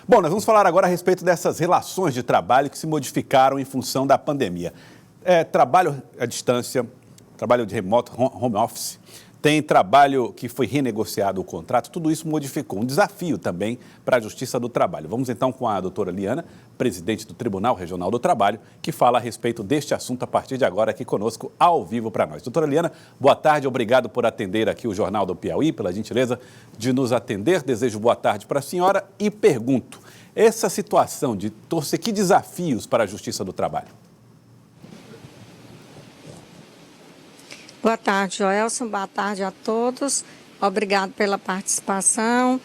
Bom, nós vamos falar agora a respeito dessas relações de trabalho que se modificaram em função da pandemia. Trabalho à distância, trabalho de remoto, home office, tem trabalho que foi renegociado o contrato, tudo isso modificou. Um desafio também para a Justiça do Trabalho. Vamos então com a doutora Liana, presidente do Tribunal Regional do Trabalho, que fala a respeito deste assunto a partir de agora aqui conosco, ao vivo para nós. Doutora Liana, boa tarde, obrigado por atender aqui o Jornal do Piauí, pela gentileza de nos atender. Desejo boa tarde para a senhora e pergunto, essa situação de torcer, que desafios para a Justiça do Trabalho? Boa tarde, Joelson. Boa tarde a todos. Obrigado pela participação.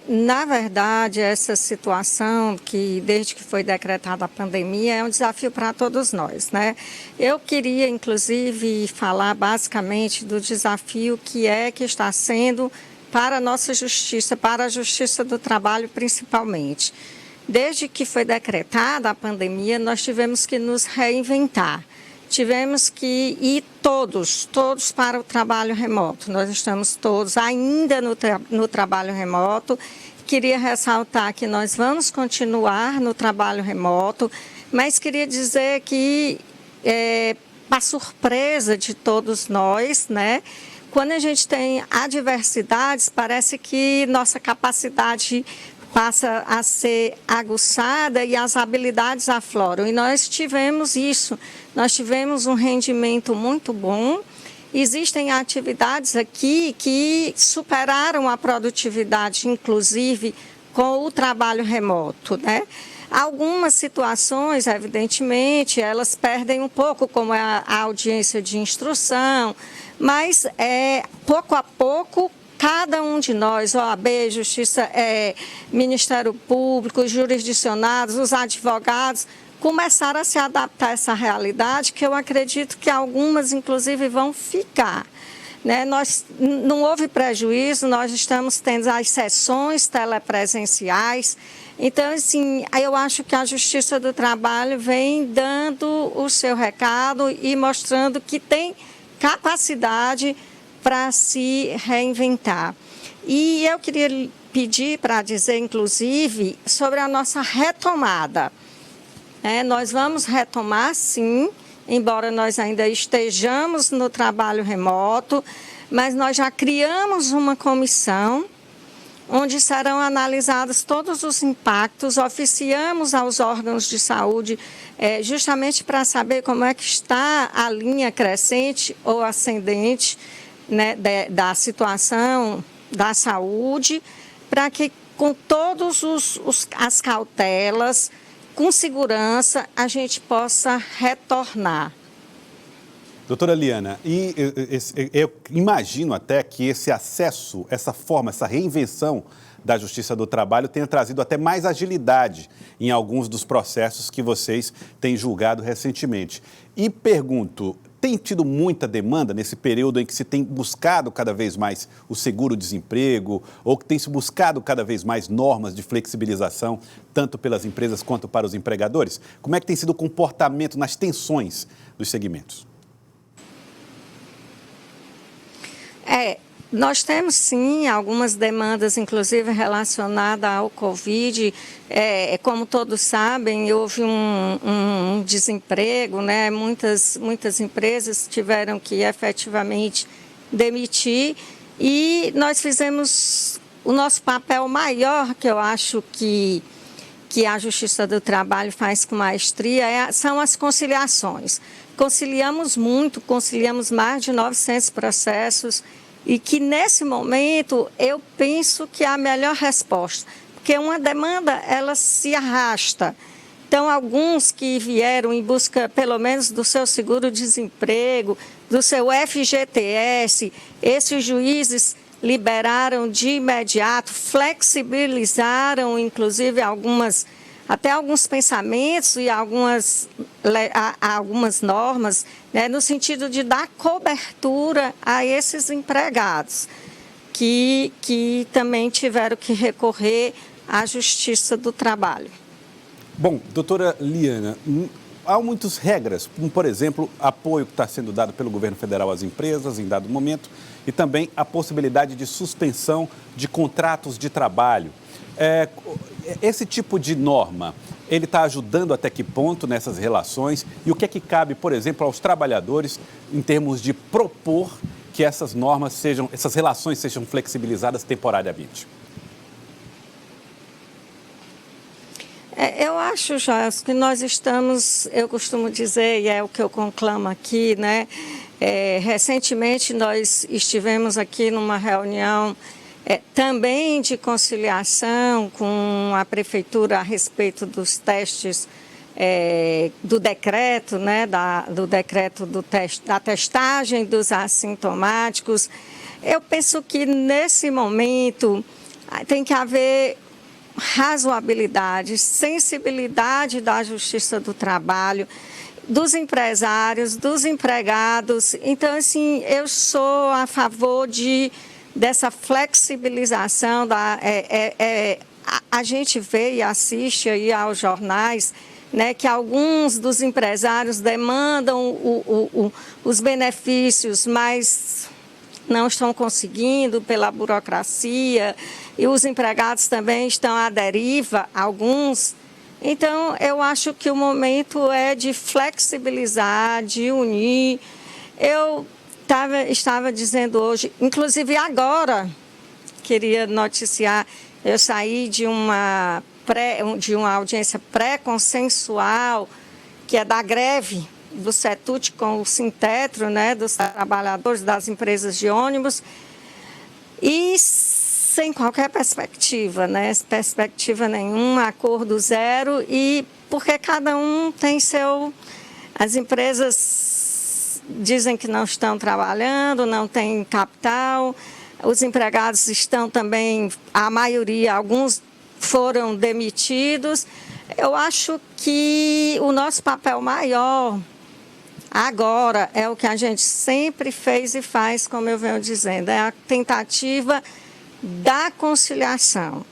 Na verdade, essa situação que, desde que foi decretada a pandemia, é um desafio para todos nós, né? Eu queria, inclusive, falar basicamente do desafio que está sendo para a nossa justiça, para a Justiça do Trabalho principalmente. Desde que foi decretada a pandemia, nós tivemos que nos reinventar. Tivemos que ir todos para o trabalho remoto. Nós estamos todos ainda no trabalho remoto. Queria ressaltar que nós vamos continuar no trabalho remoto, mas queria dizer que, para surpresa de todos nós, né, quando a gente tem adversidades, parece que nossa capacidade passa a ser aguçada e as habilidades afloram. E nós tivemos isso, nós tivemos um rendimento muito bom. Existem atividades aqui que superaram a produtividade, inclusive com o trabalho remoto, né? Algumas situações, evidentemente, elas perdem um pouco, como a audiência de instrução, mas pouco a pouco, cada um de nós, OAB, Justiça, Ministério Público, os jurisdicionados, os advogados, começaram a se adaptar a essa realidade, que eu acredito que algumas, inclusive, vão ficar, né? Não houve prejuízo, nós estamos tendo as sessões telepresenciais. Então, assim, eu acho que a Justiça do Trabalho vem dando o seu recado e mostrando que tem capacidade para se reinventar. E eu queria pedir para dizer, inclusive, sobre a nossa retomada. Nós vamos retomar, sim, embora nós ainda estejamos no trabalho remoto, mas nós já criamos uma comissão onde serão analisados todos os impactos, oficiamos aos órgãos de saúde justamente para saber como é que está a linha crescente ou ascendente, né, da situação da saúde, para que com todas as cautelas, com segurança, a gente possa retornar. Doutora Liana, eu imagino até que esse acesso, essa forma, essa reinvenção da Justiça do Trabalho tenha trazido até mais agilidade em alguns dos processos que vocês têm julgado recentemente. E pergunto, tem tido muita demanda nesse período em que se tem buscado cada vez mais o seguro-desemprego ou que tem se buscado cada vez mais normas de flexibilização, tanto pelas empresas quanto para os empregadores? Como é que tem sido o comportamento nas tensões dos segmentos? Nós temos, sim, algumas demandas, inclusive relacionadas ao Covid. Como todos sabem, houve um desemprego, né? Muitas empresas tiveram que efetivamente demitir e nós fizemos o nosso papel maior, que eu acho que a Justiça do Trabalho faz com maestria, são as conciliações. Conciliamos muito, conciliamos mais de 900 processos, e que, nesse momento, eu penso que é a melhor resposta, porque uma demanda, ela se arrasta. Então, alguns que vieram em busca, pelo menos, do seu seguro-desemprego, do seu FGTS, esses juízes liberaram de imediato, flexibilizaram, inclusive, até alguns pensamentos e algumas normas, né, no sentido de dar cobertura a esses empregados que também tiveram que recorrer à Justiça do Trabalho. Bom, doutora Liana, há muitas regras, como, por exemplo, apoio que está sendo dado pelo governo federal às empresas em dado momento e também a possibilidade de suspensão de contratos de trabalho. Esse tipo de norma, ele está ajudando até que ponto nessas relações? E o que é que cabe, por exemplo, aos trabalhadores em termos de propor que essas normas essas relações sejam flexibilizadas temporariamente? Eu acho, Joás, que nós estamos, eu costumo dizer, e é o que eu conclamo aqui, né? Recentemente nós estivemos aqui numa reunião também de conciliação com a Prefeitura a respeito dos testes do decreto, né? Do decreto da testagem dos assintomáticos. Eu penso que nesse momento tem que haver razoabilidade, sensibilidade da Justiça do Trabalho, dos empresários, dos empregados. Então, assim, eu sou a favor dessa flexibilização. A gente vê e assiste aí aos jornais, né, que alguns dos empresários demandam os benefícios, mas não estão conseguindo pela burocracia, e os empregados também estão à deriva, alguns. Então, eu acho que o momento é de flexibilizar, de unir. Eu estava dizendo hoje, inclusive agora, queria noticiar, eu saí de uma audiência pré-consensual, que é da greve do CETUT com o Sintetro, né, dos trabalhadores das empresas de ônibus, e sem qualquer perspectiva, né, perspectiva nenhuma, acordo zero, e porque cada um tem as empresas dizem que não estão trabalhando, não têm capital, os empregados estão também, a maioria, alguns foram demitidos. Eu acho que o nosso papel maior agora é o que a gente sempre fez e faz, como eu venho dizendo, é a tentativa da conciliação,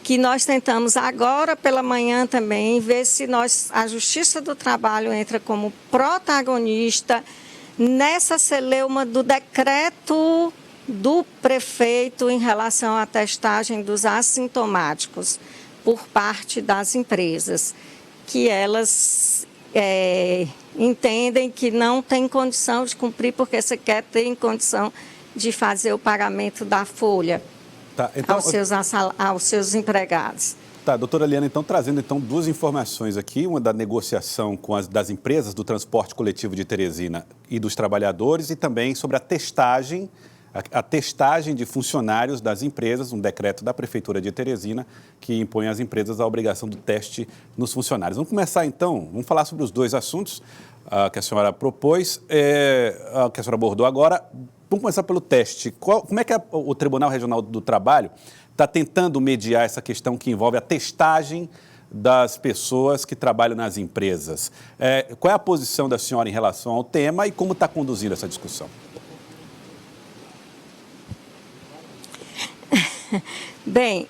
que nós tentamos agora pela manhã também ver se a Justiça do Trabalho entra como protagonista nessa celeuma do decreto do prefeito em relação à testagem dos assintomáticos por parte das empresas, que elas entendem que não tem condição de cumprir porque sequer tem condição de fazer o pagamento da folha aos seus empregados. Tá, doutora Eliana, então, trazendo duas informações aqui, uma da negociação das empresas do transporte coletivo de Teresina e dos trabalhadores, e também sobre a testagem de funcionários das empresas, um decreto da Prefeitura de Teresina que impõe às empresas a obrigação do teste nos funcionários. Vamos começar então, vamos falar sobre os dois assuntos que a senhora propôs, que a senhora abordou agora. Vamos começar pelo teste. Como é que o Tribunal Regional do Trabalho está tentando mediar essa questão que envolve a testagem das pessoas que trabalham nas empresas? Qual é a posição da senhora em relação ao tema e como está conduzindo essa discussão? Bem,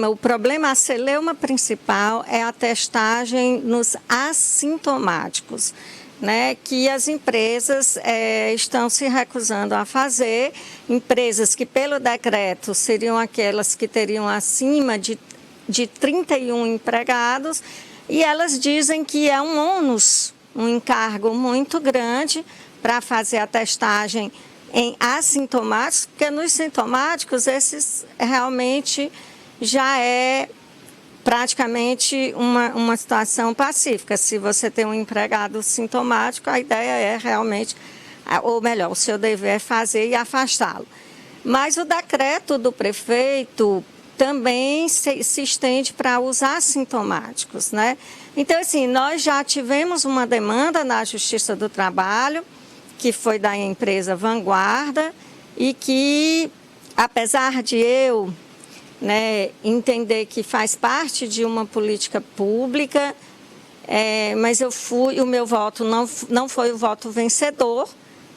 o problema, a celeuma principal é a testagem nos assintomáticos, né, que as empresas estão se recusando a fazer, empresas que pelo decreto seriam aquelas que teriam acima de 31 empregados, e elas dizem que é um ônus, um encargo muito grande para fazer a testagem em assintomáticos, porque nos sintomáticos esses realmente já é praticamente uma situação pacífica. Se você tem um empregado sintomático, a ideia é realmente, ou melhor, o seu dever é fazer e afastá-lo. Mas o decreto do prefeito também se estende para os assintomáticos, né? Então, assim, nós já tivemos uma demanda na Justiça do Trabalho, que foi da empresa Vanguarda, e que, apesar de eu entender que faz parte de uma política pública, mas o meu voto não foi o voto vencedor,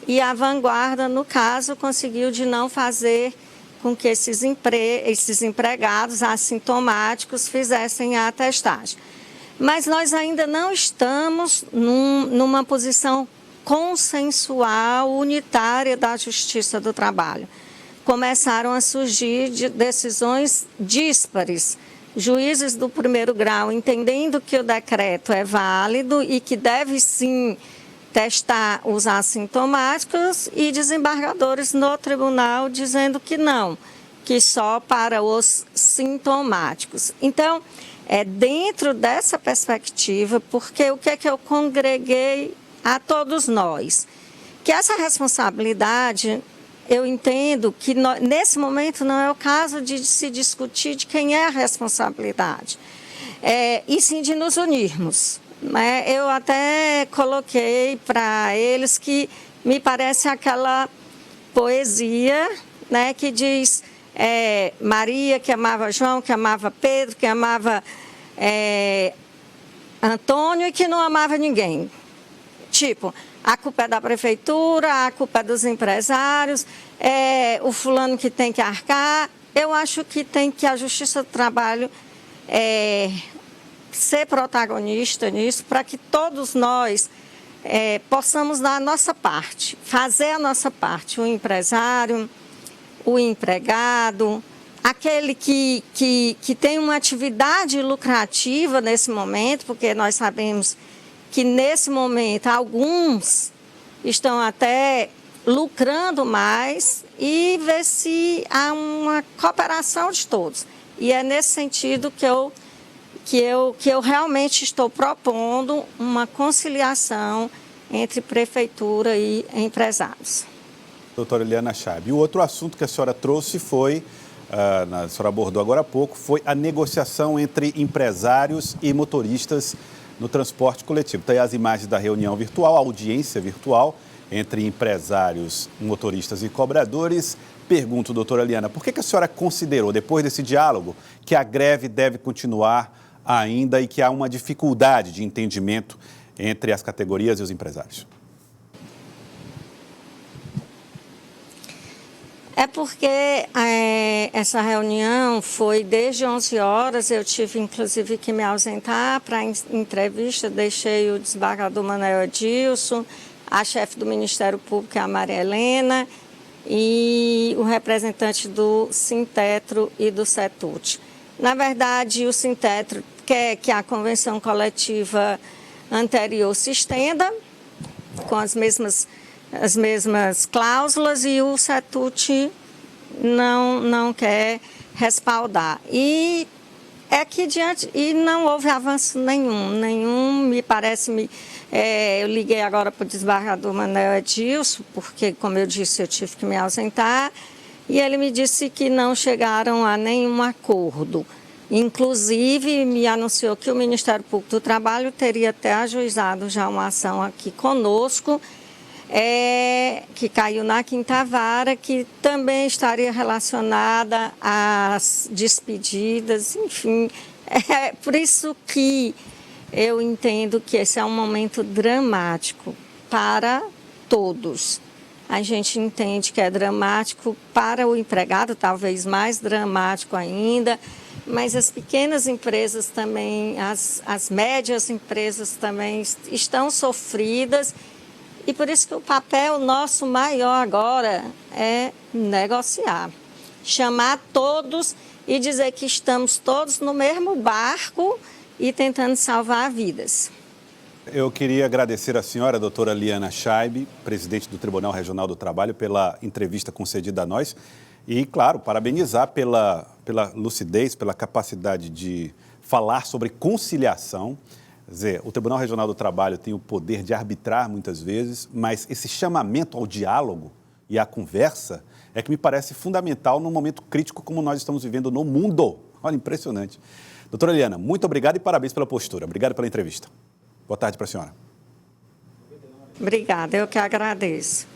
e a Vanguarda, no caso, conseguiu de não fazer com que esses empregados assintomáticos fizessem a testagem. Mas nós ainda não estamos numa posição consensual, unitária da Justiça do Trabalho. começaram a surgir decisões díspares. Juízes do primeiro grau entendendo que o decreto é válido e que deve sim testar os assintomáticos e desembargadores no tribunal dizendo que não, que só para os sintomáticos. Então, é dentro dessa perspectiva, porque o que é que eu congreguei a todos nós? Que essa responsabilidade, eu entendo que nesse momento não é o caso de se discutir de quem é a responsabilidade, e sim de nos unirmos. Eu até coloquei para eles que me parece aquela poesia, né, que diz Maria que amava João, que amava Pedro, que amava Antônio e que não amava ninguém. Tipo, a culpa é da prefeitura, a culpa é dos empresários, o fulano que tem que arcar. Eu acho que tem que a Justiça do Trabalho ser protagonista nisso, para que todos nós possamos dar a nossa parte, fazer a nossa parte, o empresário, o empregado, aquele que tem uma atividade lucrativa nesse momento, porque nós sabemos que nesse momento alguns estão até lucrando mais, e ver se há uma cooperação de todos. E é nesse sentido que eu realmente estou propondo uma conciliação entre prefeitura e empresários. Doutora Eliana Chaib, o outro assunto que a senhora trouxe foi, a senhora abordou agora há pouco, foi a negociação entre empresários e motoristas no transporte coletivo. Tem as imagens da reunião virtual, a audiência virtual entre empresários, motoristas e cobradores. Pergunto, doutora Eliana, por que a senhora considerou, depois desse diálogo, que a greve deve continuar ainda e que há uma dificuldade de entendimento entre as categorias e os empresários? É porque essa reunião foi desde 11 horas, eu tive inclusive que me ausentar para entrevista, deixei o desembargador Manuel Edilson, a chefe do Ministério Público, a Maria Helena, e o representante do Sintetro e do Setut. Na verdade, o Sintetro quer que a convenção coletiva anterior se estenda com as mesmas cláusulas, e o Setut não quer respaldar. E aqui diante, e não houve avanço nenhum, me parece, eu liguei agora para o desembargador Manuel Edilson, porque, como eu disse, eu tive que me ausentar, e ele me disse que não chegaram a nenhum acordo. Inclusive, me anunciou que o Ministério Público do Trabalho teria até ajuizado já uma ação aqui conosco, que caiu na quinta vara, que também estaria relacionada às despedidas, enfim. É por isso que eu entendo que esse é um momento dramático para todos. A gente entende que é dramático para o empregado, talvez mais dramático ainda, mas as pequenas empresas também, as médias empresas também estão sofridas, e por isso que o papel nosso maior agora é negociar, chamar todos e dizer que estamos todos no mesmo barco e tentando salvar vidas. Eu queria agradecer à senhora, doutora Eliana Chaib, presidente do Tribunal Regional do Trabalho, pela entrevista concedida a nós e, claro, parabenizar pela lucidez, pela capacidade de falar sobre conciliação. Quer dizer, o Tribunal Regional do Trabalho tem o poder de arbitrar muitas vezes, mas esse chamamento ao diálogo e à conversa é que me parece fundamental num momento crítico como nós estamos vivendo no mundo. Olha, impressionante. Doutora Eliana, muito obrigado e parabéns pela postura. Obrigado pela entrevista. Boa tarde para a senhora. Obrigada, eu que agradeço.